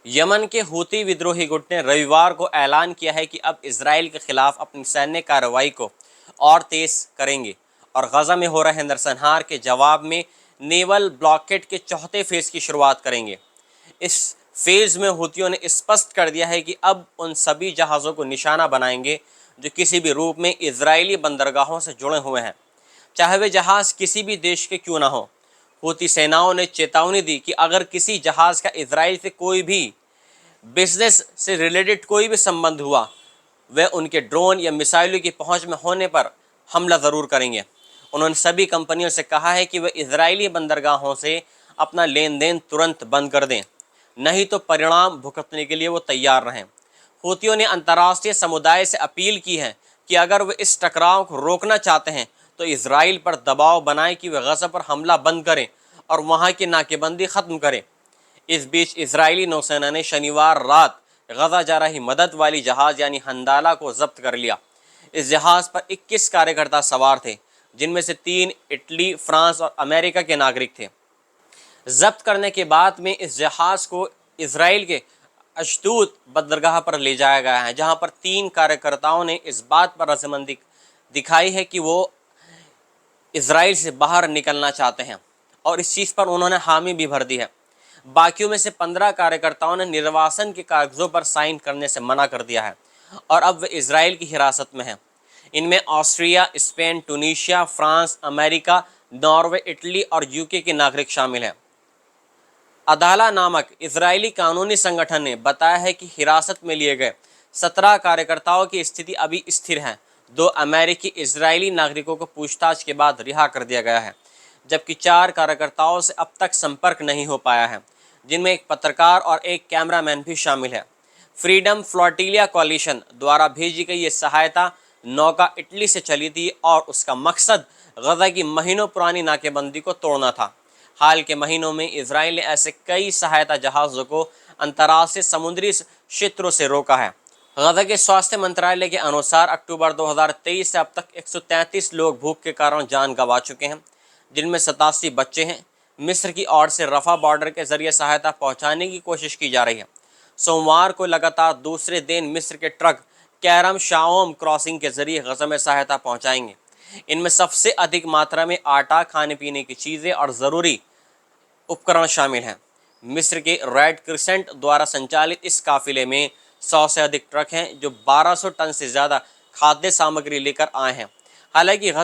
Yemen के Houthi विद्रोही गुट ने रविवार को ऐलान किया है कि अब इसराइल के खिलाफ अपनी सैन्य कार्रवाई को और तेज करेंगे और गजा में हो रहे नरसंहार के जवाब में नेवल ब्लॉकेड के चौथे फेज की शुरुआत करेंगे। इस फेज में हूतियों ने स्पष्ट कर दिया है कि अब उन सभी जहाज़ों को निशाना बनाएंगे जो किसी भी रूप में इजरायली बंदरगाहों से जुड़े हुए हैं, चाहे वे जहाज़ किसी भी देश के क्यों ना हो। हूती सेनाओं ने चेतावनी दी कि अगर किसी जहाज़ का इजराइल से कोई भी बिजनेस से रिलेटेड कोई भी संबंध हुआ, वे उनके ड्रोन या मिसाइलों की पहुंच में होने पर हमला ज़रूर करेंगे। उन्होंने सभी कंपनियों से कहा है कि वे इजरायली बंदरगाहों से अपना लेन देन तुरंत बंद कर दें, नहीं तो परिणाम भुगतने के लिए वो तैयार रहें। हूतियों ने अंतर्राष्ट्रीय समुदाय से अपील की है कि अगर वे इस टकराव को रोकना चाहते हैं तो इसराइल पर दबाव बनाएं कि वे गज़ा पर हमला बंद करें और वहाँ की नाकेबंदी ख़त्म करें। इस बीच इजरायली नौसेना ने शनिवार रात गजा जा रही मदद वाली जहाज़ यानी हंदाला को जब्त कर लिया। इस जहाज़ पर 21 कार्यकर्ता सवार थे, जिनमें से 3 इटली, फ्रांस और अमेरिका के नागरिक थे। जब्त करने के बाद में इस जहाज़ को इसराइल के अशदूद बंदरगाह पर ले जाया गया है, जहां पर 3 कार्यकर्ताओं ने इस बात पर रजामंदी दिखाई है कि वो इसराइल से बाहर निकलना चाहते हैं और इस चीज़ पर उन्होंने हामी भी भर दी है। बाकियों में से 15 कार्यकर्ताओं ने निर्वासन के कागजों पर साइन करने से मना कर दिया है और अब वे इसराइल की हिरासत में हैं। इनमें Austria, Spain, टूनीशिया, France, America, Norway, Italy और यूके के नागरिक शामिल हैं। अदाला नामक इजरायली कानूनी संगठन ने बताया है कि हिरासत में लिए गए 17 कार्यकर्ताओं की स्थिति अभी स्थिर है। 2 अमेरिकी इजरायली नागरिकों को पूछताछ के बाद रिहा कर दिया गया है, जबकि 4 कार्यकर्ताओं से अब तक संपर्क नहीं हो पाया है, जिनमें एक पत्रकार और एक कैमरामैन भी शामिल है। फ्रीडम फ्लोटिलिया कॉलिशन द्वारा भेजी गई ये सहायता नौका इटली से चली थी और उसका मकसद गजा की महीनों पुरानी नाकेबंदी को तोड़ना था। हाल के महीनों में इसराइल ने ऐसे कई सहायता जहाज़ों को अंतर्राष्ट्रीय समुद्री क्षेत्रों से रोका है। गजा के स्वास्थ्य मंत्रालय के अनुसार अक्टूबर 2023 से अब तक 133 लोग भूख के कारण जान गंवा चुके हैं, जिनमें 87 बच्चे हैं। मिस्र की ओर से रफा बॉर्डर के जरिए सहायता पहुंचाने की कोशिश की जा रही है। सोमवार को लगातार दूसरे दिन मिस्र के ट्रक कैरम शाओम क्रॉसिंग के जरिए गजा में सहायता पहुंचाएंगे। इनमें सबसे अधिक मात्रा में आटा, खाने पीने की चीज़ें और ज़रूरी उपकरण शामिल हैं। मिस्र के रेड क्रिसेंट द्वारा संचालित इस काफिले में 100 से अधिक ट्रक हैं, जो 1200 टन से ज़्यादा खाद्य सामग्री लेकर आए हैं। हालांकि